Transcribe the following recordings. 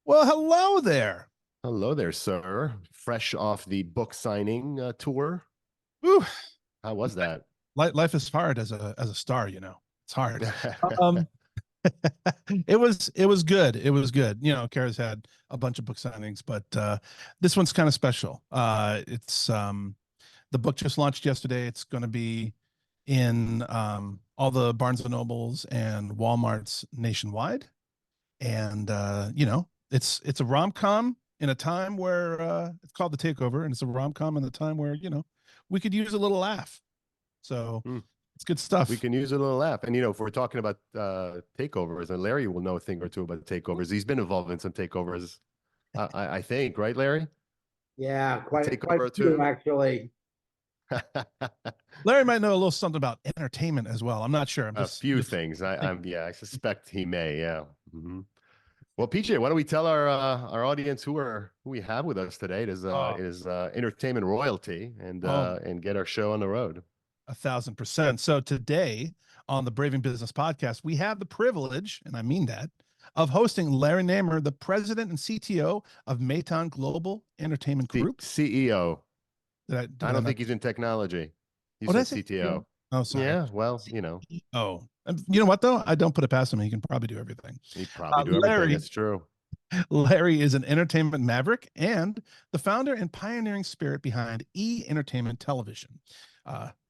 Well, hello there. Hello there, sir. Fresh off the book signing tour. Whew. How was that? Life is hard as a star, It's hard. Um, it was good. It was good. Kara's had a bunch of book signings, but this one's kind of special. It's the book just launched yesterday. It's going to be in all the Barnes and Nobles and Walmarts nationwide, and it's a rom-com in a time where it's called The Takeover, and it's a rom-com in the time where we could use a little laugh. So Hmm. it's good We stuff. can use a little laugh. And, if we're talking about takeovers, and Larry will know a thing or two about takeovers. He's been involved in some takeovers, I think, right, Larry? Yeah, A quite takeover a or few two? actually. Larry might know a little something about entertainment as well. I'm not sure. I'm A few just things. I suspect he may. Yeah. Well, PJ, why don't we tell our audience who we have with us today? It is oh, entertainment royalty oh, and get our show on the road. 1,000%. So today on the Braving Business podcast, we have the privilege, and I mean that, of hosting Larry Namer, the president and CTO of Metan Global Entertainment Group. CEO. Did I I don't not? think he's in technology. You Oh, said that's it. CTO. Oh, sorry. Yeah, well, Oh, you know what though? I don't put it past him. He can probably do everything. he'd probably do everything. Larry That's true. Larry is an entertainment maverick and the founder and pioneering spirit behind Entertainment Television.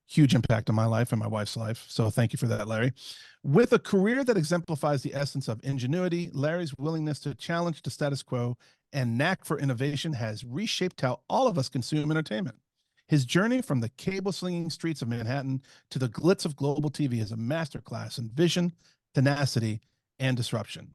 Huge impact on my life and my wife's life. So thank you for that, Larry. With a career that exemplifies the essence of ingenuity, Larry's willingness to challenge the status quo and knack for innovation has reshaped how all of us consume entertainment. His journey from the cable slinging streets of Manhattan to the glitz of global TV is a masterclass in vision, tenacity, and disruption.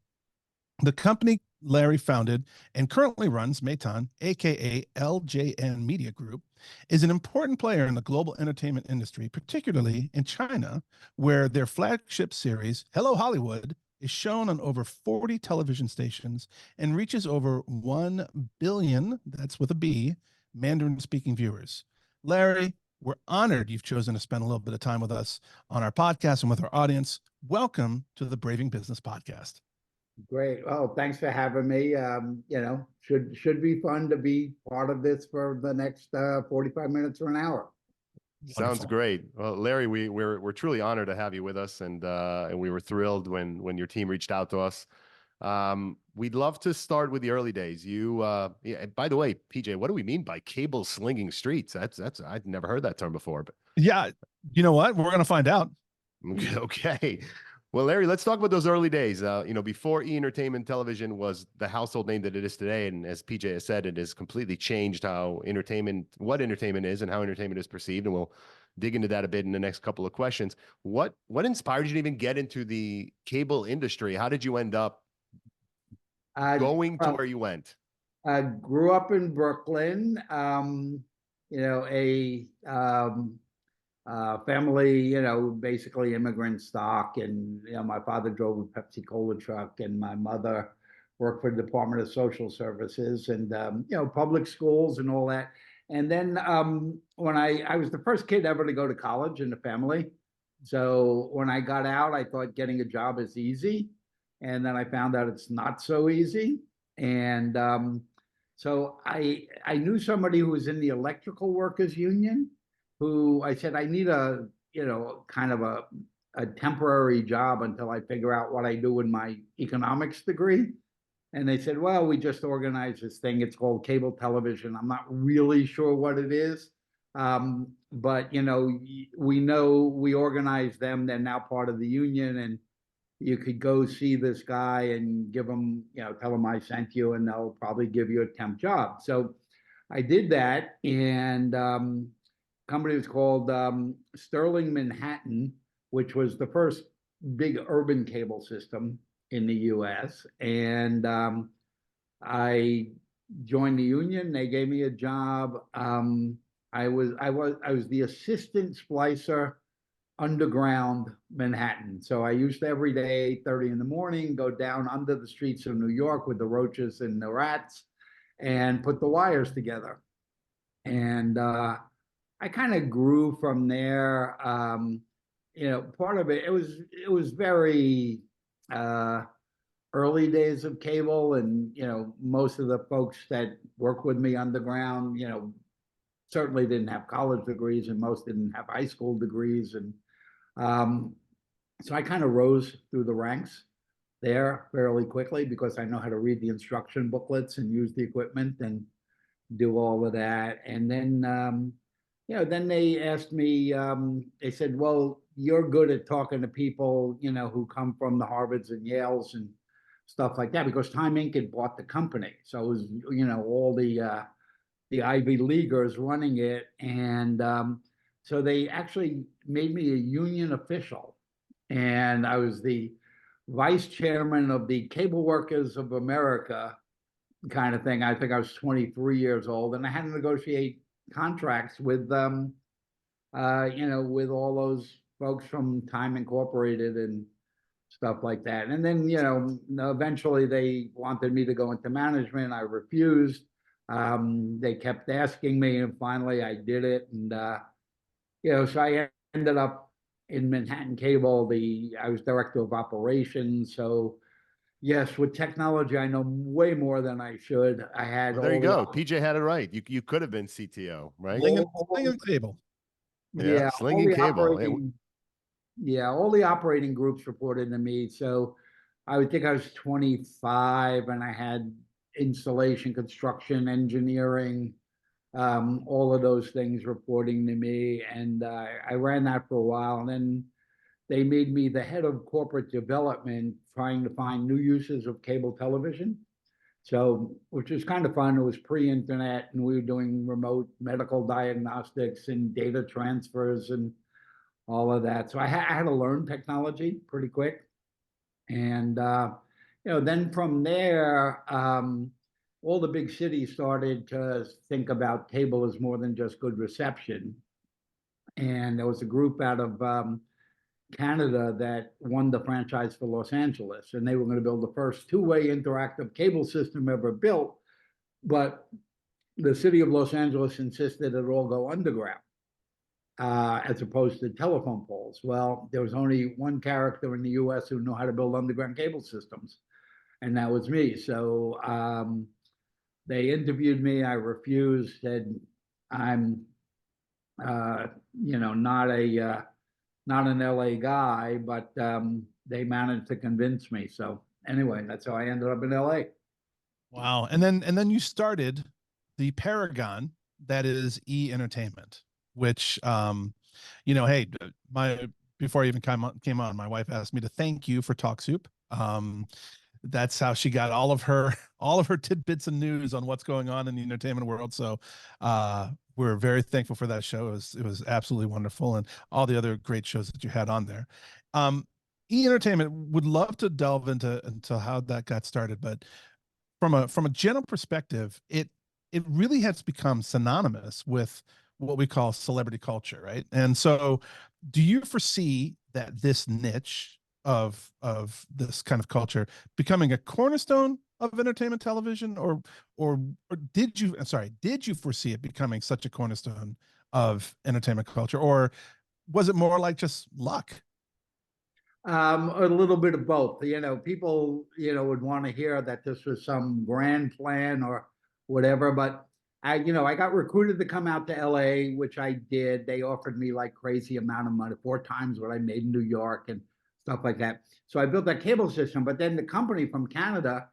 The company Larry founded and currently runs, Metan, aka LJN Media Group, is an important player in the global entertainment industry, particularly in China, where their flagship series, Hello Hollywood, is shown on over 40 television stations and reaches over 1 billion, that's with a B, Mandarin speaking viewers. Larry, we're honored you've chosen to spend a little bit of time with us on our podcast and with our audience. Welcome to the Braving Business Podcast. Great. Oh, thanks for having me. Should be fun to be part of this for the next 45 minutes or an hour. Sounds Wonderful. great. Well, Larry, we're truly honored to have you with us, and we were thrilled when your team reached out to us. We'd love to start with the early days. Yeah, by the way, PJ, what do we mean by cable slinging streets? That's I'd never heard that term before, but Yeah, you know what? We're going to find out. okay. Well, Larry, let's talk about those early days. Before Entertainment Television was the household name that it is today, and as PJ has said, it has completely changed what entertainment is, and how entertainment is perceived. And we'll dig into that a bit in the next couple of questions. What inspired you to even get into the cable industry? How did you end up going to Well, where you went? I grew up in Brooklyn. A family, basically immigrant stock, and my father drove a Pepsi Cola truck, and my mother worked for the Department of Social Services, and public schools and all that. And then when I was the first kid ever to go to college in the family, so when I got out, I thought getting a job is easy, and then I found out it's not so easy. And so I knew somebody who was in the electrical workers union who I said, I need kind of a temporary job until I figure out what I do with my economics degree. And they said, well, we just organized this thing. It's called cable television. I'm not really sure what it is. But, we know we organized them. They're now part of the union. And you could go see this guy and give them, tell them I sent you, and they'll probably give you a temp job. So I did that. And company was called Sterling Manhattan, which was the first big urban cable system in the U.S. And I joined the union. They gave me a job. I was the assistant splicer underground Manhattan. So I used to every day 8:30 in the morning go down under the streets of New York with the roaches and the rats and put the wires together. And I kind of grew from there. Part of it was very uh, early days of cable, and most of the folks that work with me underground, certainly didn't have college degrees, and most didn't have high school degrees, and um, so I kind of rose through the ranks there fairly quickly because I know how to read the instruction booklets and use the equipment and do all of that. And then, then they asked me, they said, well, you're good at talking to people, who come from the Harvards and Yales and stuff like that, because Time Inc. had bought the company. So it was, all the Ivy Leaguers running it. And so they actually made me a union official. And I was the vice chairman of the Cable Workers of America kind of thing. I think I was 23 years old, and I had to negotiate contracts with with all those folks from Time Incorporated and stuff like that. And then, eventually they wanted me to go into management. I refused. They kept asking me, and finally I did it. And so I ended up in Manhattan Cable. I was director of operations. So yes, with technology, I know way more than I should. I had Well, there you all go. PJ had it right. You could have been CTO, right? Slinging cable. Yeah, all slinging the cable. all the operating groups reported to me. So I would think I was 25, and I had installation, construction, engineering, all of those things reporting to me. And I ran that for a while. And then they made me the head of corporate development, trying to find new uses of cable television. So, which was kind of fun. It was pre-internet, and we were doing remote medical diagnostics and data transfers and all of that. So I had to learn technology pretty quick. And then from there, all the big cities started to think about cable as more than just good reception. And there was a group out of Canada that won the franchise for Los Angeles, and they were going to build the first two-way interactive cable system ever built. But the city of Los Angeles insisted it all go underground, as opposed to telephone poles. Well, there was only one character in the U.S. who knew how to build underground cable systems, and that was me. So they interviewed me. I refused. Said I'm, not an LA guy, but they managed to convince me. So anyway, that's how I ended up in LA. Wow. And then you started the paragon that is E Entertainment, which hey, before I even came on, my wife asked me to thank you for Talk Soup. That's how she got all of her tidbits and news on what's going on in the entertainment world. So we're very thankful for that show. It was absolutely wonderful, and all the other great shows that you had on there. E Entertainment would love to delve into how that got started, but from a general perspective, it really has become synonymous with what we call celebrity culture, right? And so, do you foresee that this niche of this kind of culture becoming a cornerstone of entertainment television, or did you foresee it becoming such a cornerstone of entertainment culture, or was it more like just luck? A little bit of both. People, would want to hear that this was some grand plan or whatever, but I got recruited to come out to LA, which I did. They offered me like crazy amount of money, 4 times what I made in New York and stuff like that. So I built that cable system, but then the company from Canada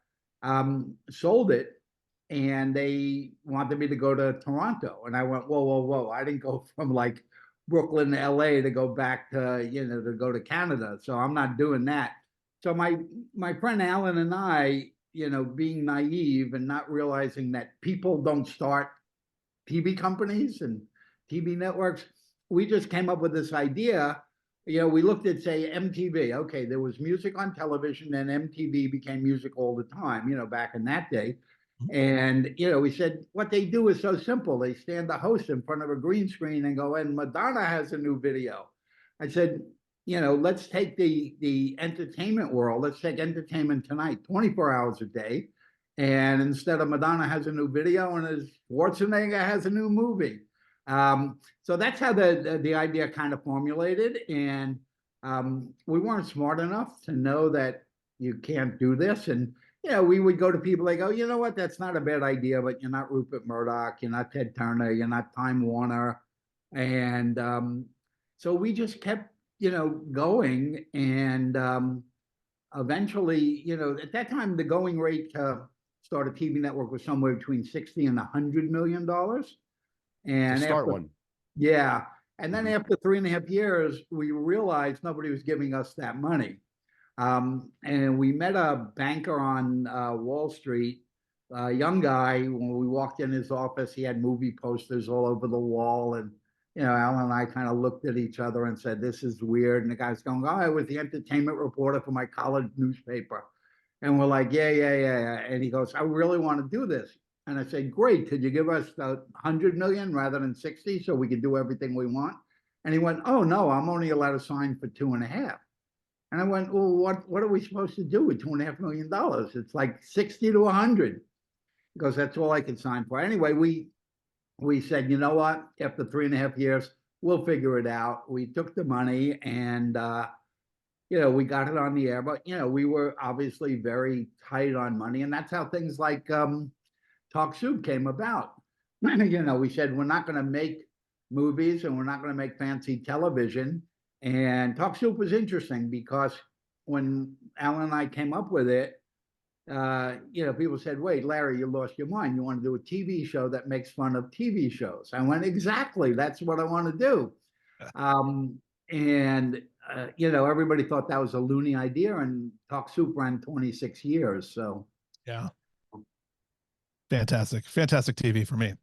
sold it, and they wanted me to go to Toronto. And I went, whoa, whoa, whoa. I didn't go from like Brooklyn to LA to go back to, to go to Canada. So I'm not doing that. So my friend Alan and I, being naive and not realizing that people don't start TV companies and TV networks, we just came up with this idea. We looked at, say, MTV. Okay, there was music on television, and MTV became music all the time, back in that day. And, we said, what they do is so simple. They stand the host in front of a green screen and go, and Madonna has a new video. I said, let's take the entertainment world. Let's take Entertainment Tonight, 24 hours a day. And instead of Madonna has a new video, and Schwarzenegger has a new movie. So that's how the idea kind of formulated. And we weren't smart enough to know that you can't do this. And, you know, we would go to people, they go, you know what, that's not a bad idea, but you're not Rupert Murdoch, you're not Ted Turner, you're not Time Warner. And so we just kept, you know, going. And eventually, you know, at that time, the going rate to start a TV network was somewhere between 60 and $100 million. To And start after, one. yeah. And then Mhm. after 3.5 years, we realized nobody was giving us that money. And we met a banker on Wall Street, a young guy. When we walked in his office, he had movie posters all over the wall. And, you know, Alan and I kind of looked at each other and said, this is weird. And the guy's going, oh, I was the entertainment reporter for my college newspaper. And we're like, yeah. And he goes, I really want to do this. And I said, great. Could you give us 100 million rather than 60 so we could do everything we want? And he went, oh, no, I'm only allowed to sign for 2.5. And I went, well, what are we supposed to do with $2.5 million? It's like 60 to 100. Because that's all I could sign for. Anyway, we said, you know what? After 3.5 years, we'll figure it out. We took the money and you know, we got it on the air, but you know, we were obviously very tight on money, and that's how things like Talk Soup came about. You know, we said we're not going to make movies and we're not going to make fancy television. And Talk Soup was interesting because when Alan and I came up with it, you know, people said, wait, Larry, you lost your mind. You want to do a TV show that makes fun of TV shows. I went, exactly. That's what I want to do. And, you know, everybody thought that was a loony idea, and Talk Soup ran 26 years. So, Yeah. Fantastic TV for me.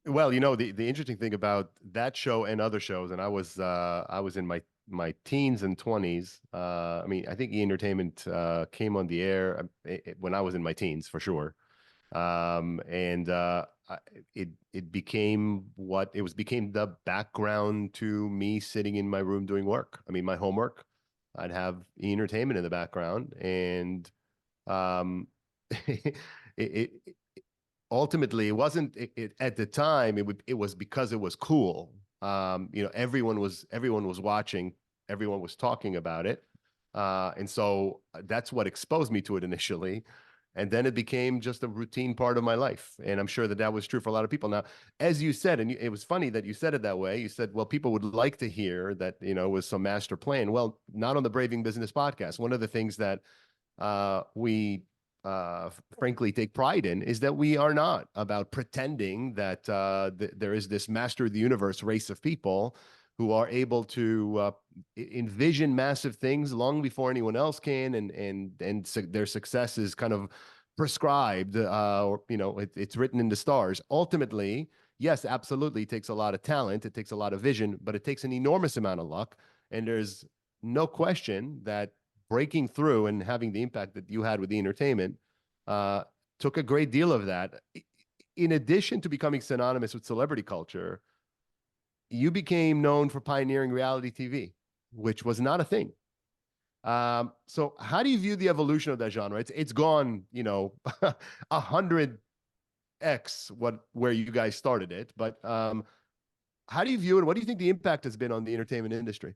Well, you know, the interesting thing about that show and other shows, and I was in my teens and 20s. I mean, I think E! Entertainment came on the air when I was in my teens for sure. And it became became the background to me sitting in my room doing work. I mean, my homework, I'd have E! Entertainment in the background, and it, it ultimately it wasn't at the time. It was because it was cool. You know, everyone was watching, everyone was talking about it, and so that's what exposed me to it initially. And then it became just a routine part of my life. And I'm sure that that was true for a lot of people. Now, as you said, and it was funny that you said it that way. You said, well, people would like to hear that, you know, it was some master plan. Well, not on the Braving Business podcast. One of the things that we frankly take pride in is that we are not about pretending that there is this master of the universe race of people who are able to envision massive things long before anyone else can, and their success is kind of prescribed, or you know, it's written in the stars. Ultimately, yes, absolutely, it takes a lot of talent, it takes a lot of vision, but it takes an enormous amount of luck. And there's no question that breaking through and having the impact that you had with the entertainment took a great deal of that. In addition to becoming synonymous with celebrity culture, you became known for pioneering reality TV, which was not a thing. So how do you view the evolution of that genre? It's gone, you know, 100x where you guys started it. But how do you view it? What do you think the impact has been on the entertainment industry?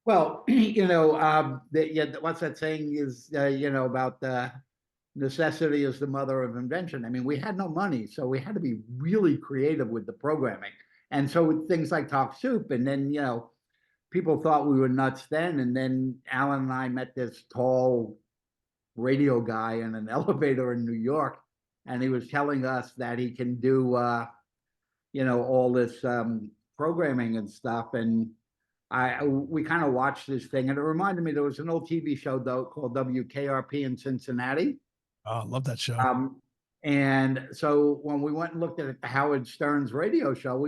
well, you know, yeah, what's that saying is, you know, about necessity is the mother of invention. I mean, we had no money, so we had to be really creative with the programming. And so with things like Talk Soup, and then, you know, people thought we were nuts then. And then Alan and I met this tall radio guy in an elevator in New York, and he was telling us that he can do, you know, all this programming and stuff. And we kind of watched this thing, and it reminded me there was an old TV show though called WKRP in Cincinnati. Oh, I love that show. And so when we went and looked at Howard Stern's radio show,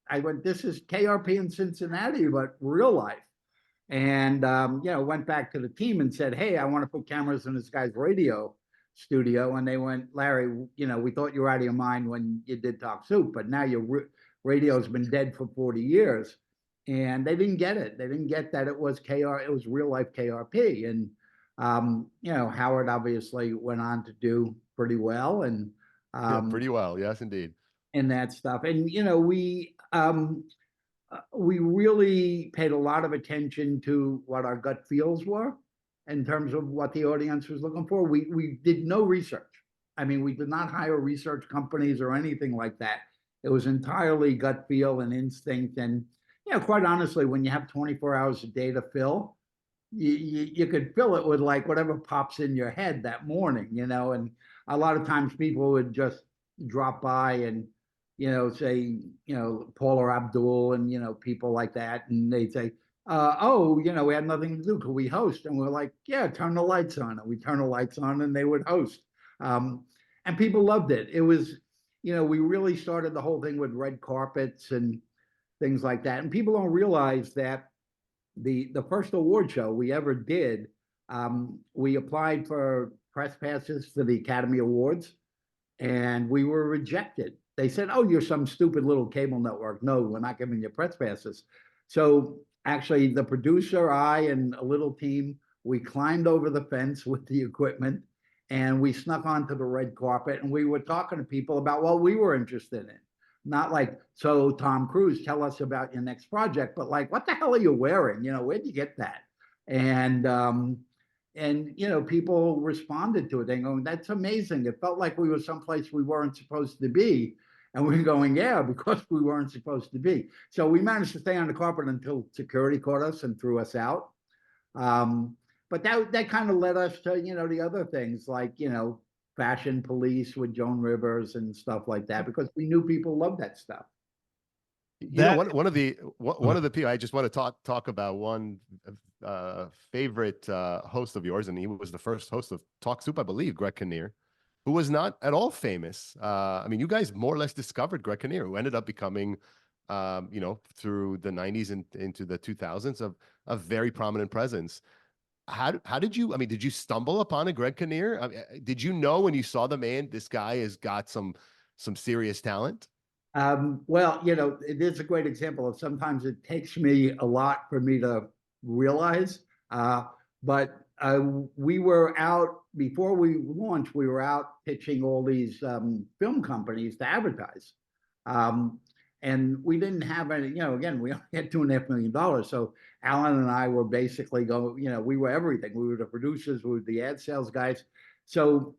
I went, this is KRP in Cincinnati, but real life. And, you know, went back to the team and said, hey, I want to put cameras in this guy's radio studio. And they went, Larry, you know, we thought you were out of your mind when you did Talk Soup, but now your radio's been dead for 40 years. And they didn't get it. They didn't get that it was it was real life KRP. And, you know, Howard obviously went on to do pretty well, and Yeah, pretty well. Yes, indeed. and that stuff. And you know, we really paid a lot of attention to what our gut feels were, in terms of what the audience was looking for. We did no research. I mean, we did not hire research companies or anything like that. It was entirely gut feel and instinct. And, you know, quite honestly, when you have 24 hours a day to fill, you could fill it with like whatever pops in your head that morning, you know. And a lot of times people would just drop by and, you know, say, you know, Paula Abdul and, you know, people like that. And they'd say, oh, you know, we had nothing to do. Could we host? And we're like, yeah, turn the lights on. And we turn the lights on and they would host. And people loved it. It was, you know, we really started the whole thing with red carpets and things like that. And people don't realize that the first award show we ever did, we applied for press passes for the Academy Awards, and we were rejected. They said, "Oh, you're some stupid little cable network. No, we're not giving you press passes." So actually, the producer, I, and a little team, we climbed over the fence with the equipment, and we snuck onto the red carpet, and we were talking to people about what we were interested in. Not like, so Tom Cruise, tell us about your next project, but like, what the hell are you wearing? You know, where'd you get that? And you know, people responded to it. They going, that's amazing. It felt like we were someplace we weren't supposed to be. And we're going, yeah, because we weren't supposed to be. So we managed to stay on the carpet until security caught us and threw us out. But that kind of led us to, you know, the other things like, you know, Fashion Police with Joan Rivers and stuff like that, because we knew people loved that stuff. You know, one of the people, I just want to talk about one favorite host of yours, and he was the first host of Talk Soup, I believe, Greg Kinnear, who was not at all famous. I mean, you guys more or less discovered Greg Kinnear, who ended up becoming, you know, through the 90s and into the 2000s, of a very prominent presence. How did you, I mean, did you stumble upon a Greg Kinnear? I mean, did you know when you saw the man, this guy has got some serious talent? Well, you know, it is a great example of sometimes it takes me a lot for me to realize. But we were out, before we launched, we were out pitching all these film companies to advertise. And we didn't have any, you know, again, we only had $2.5 million. So Alan and I were basically you know, we were everything. We were the producers, we were the ad sales guys. So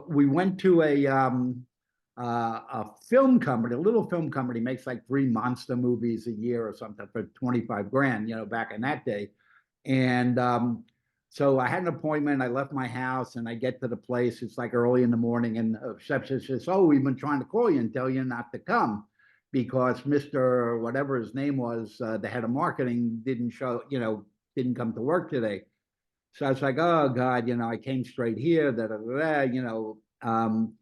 we went to a film company, a little film company, makes like 3 monster movies a year or something for 25 grand, you know, back in that day. And so I had an appointment. I left my house and I get to the place. It's like early in the morning, and the receptionist says, "Oh, we've been trying to call you and tell you not to come because Mr. whatever his name was, the head of marketing, didn't show, you know, didn't come to work today." So I was like, "Oh God, you know, I came straight here, you know,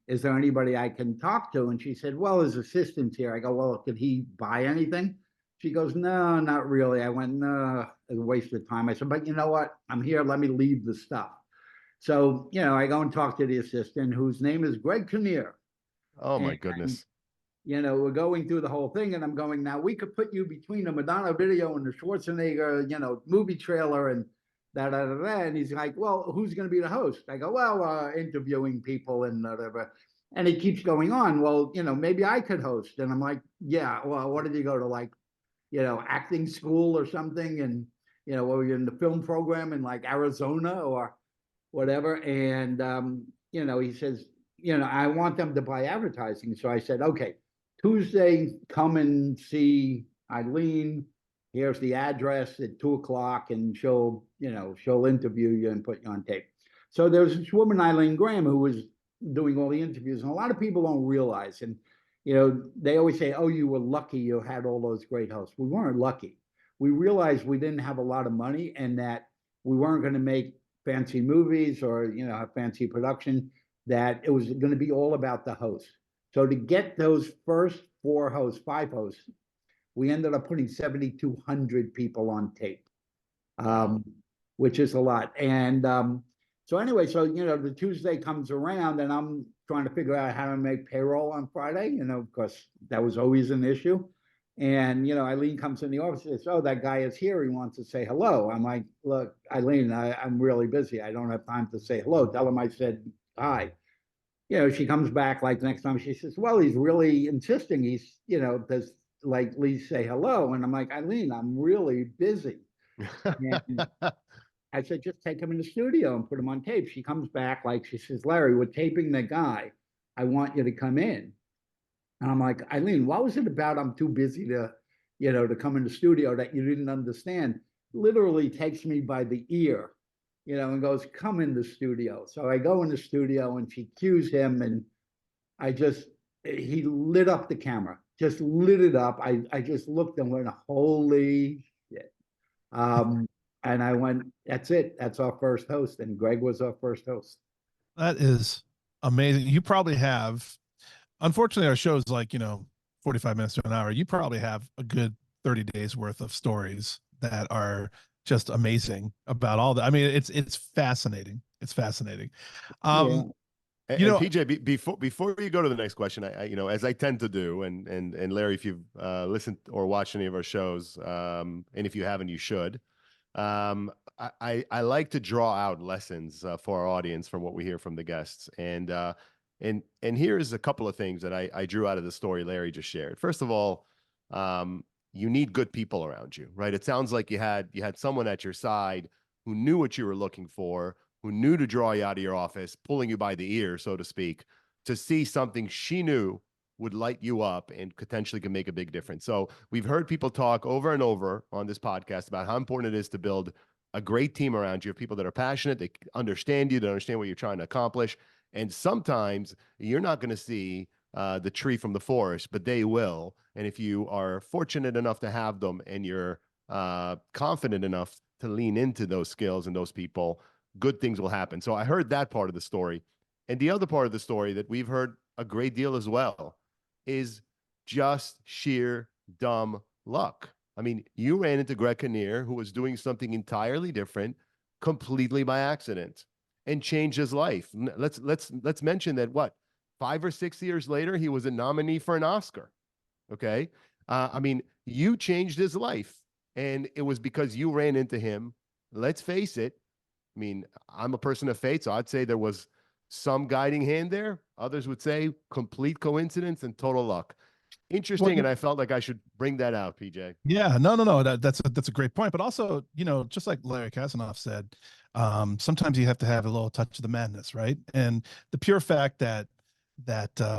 is there anybody I can talk to?" And she said, "Well, his assistant's here." I go, "Well, could he buy anything?" She goes, "No, not really." I went, "No, it's a waste of time." I said, "But you know what? I'm here. Let me leave the stuff." So, you know, I go and talk to the assistant, whose name is Greg Kinnear. Oh my And, goodness. you know, we're going through the whole thing, and I'm going, now we could put you between the Madonna video and the Schwarzenegger, you know, movie trailer and da da da da. And he's like, "Well, who's going to be the host?" I go, "Well, interviewing people and whatever." And he keeps going on. "Well, you know, maybe I could host." And I'm like, "Yeah, well, what did you go to, like, you know, acting school or something? And, you know, well, you're in the film program in like Arizona or whatever." And, you know, he says, "You know, I want them to buy advertising." So I said, "Okay, Tuesday, come and see Eileen. Here's the address at 2 o'clock, and she'll, you know, she'll interview you and put you on tape." So there's this woman, Eileen Graham, who was doing all the interviews, and a lot of people don't realize. And, you know, they always say, "Oh, you were lucky you had all those great hosts." We weren't lucky. We realized we didn't have a lot of money and that we weren't going to make fancy movies or, you know, have fancy production, that it was going to be all about the host. So to get those first 4 hosts, 5 hosts, we ended up putting 7,200 people on tape, which is a lot. And so anyway, so, you know, the Tuesday comes around and I'm trying to figure out how to make payroll on Friday, you know, because that was always an issue. And, you know, Eileen comes in the office and says, "Oh, that guy is here. He wants to say hello." I'm like, "Look, Eileen, I'm really busy. I don't have time to say hello. Tell him I said hi." You know, she comes back like the next time. She says, "Well, he's really insisting. He's, you know, does like at least say hello." And I'm like, "Eileen, I'm really busy." And I said, just take him in the studio and put him on tape. She comes back, like, she says, Larry, we're taping the guy. I want you to come in. And I'm like, Eileen, what was it about? I'm too busy to, to come in the studio that you didn't understand. Literally takes me by the ear, and goes, come in the studio. So I go in the studio and she cues him, and he lit up the camera, just lit it up. I just looked and went, holy shit. And I went, that's it. That's our first host. And Greg was our first host. That is amazing. You probably have, unfortunately, our show's like, 45 minutes to an hour. You probably have a good 30 days worth of stories that are just amazing about all that. I mean, it's fascinating. It's fascinating. Yeah. And PJ, before you go to the next question, I as I tend to do, and Larry, if you've listened or watched any of our shows, and if you haven't, you should. I like to draw out lessons for our audience from what we hear from the guests, and here's a couple of things that I drew out of the story Larry just shared. First of all, you need good people around you, right? It sounds like you had someone at your side who knew what you were looking for, who knew to draw you out of your office, pulling you by the ear, so to speak, to see something she knew would light you up and potentially can make a big difference. So we've heard people talk over and over on this podcast about how important it is to build a great team around you of people that are passionate, they understand you, they understand what you're trying to accomplish. And sometimes you're not going to see the tree from the forest, but they will. And if you are fortunate enough to have them and you're confident enough to lean into those skills and those people, good things will happen. So I heard that part of the story. And the other part of the story that we've heard a great deal as well is just sheer dumb luck. I mean, you ran into Greg Kinnear, who was doing something entirely different, completely by accident, and changed his life. Let's mention that 5 or 6 years later, he was a nominee for an Oscar. Okay. I mean, you changed his life, and it was because you ran into him. Let's face it. I mean, I'm a person of faith, so I'd say there was some guiding hand there. Others would say complete coincidence and total luck. Interesting, Well, and I felt like I should bring that out, PJ. yeah, no. That's a great point. But also, just like Larry Kasanoff said, sometimes you have to have a little touch of the madness, right? And the pure fact that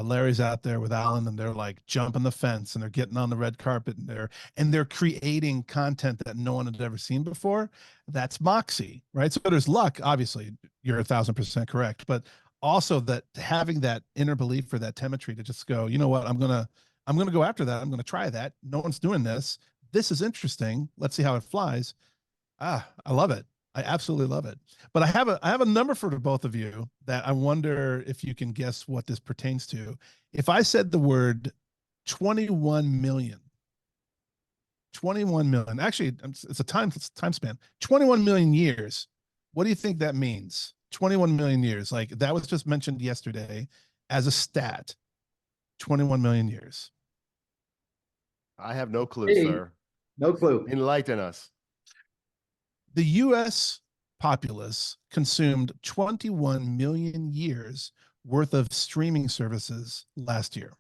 Larry's out there with Alan and they're like jumping the fence and they're getting on the red carpet and they're creating content that no one had ever seen before. That's moxie, right? So there's luck. Obviously, you're 1,000% correct, but also that having that inner belief or that temetry to just go, you know what, I'm gonna go after that. I'm gonna try that. No one's doing this. This is interesting. Let's see how it flies. I love it. I absolutely love it. But I have a number for both of you that I wonder if you can guess what this pertains to. If I said the word 21 million, actually, it's a time span, 21 million years. What do you think that means? 21 million years. Like that was just mentioned yesterday as a stat. 21 million years. I have no clue, Hey, sir. no clue. Enlighten us. The U.S. populace consumed 21 million years worth of streaming services last year.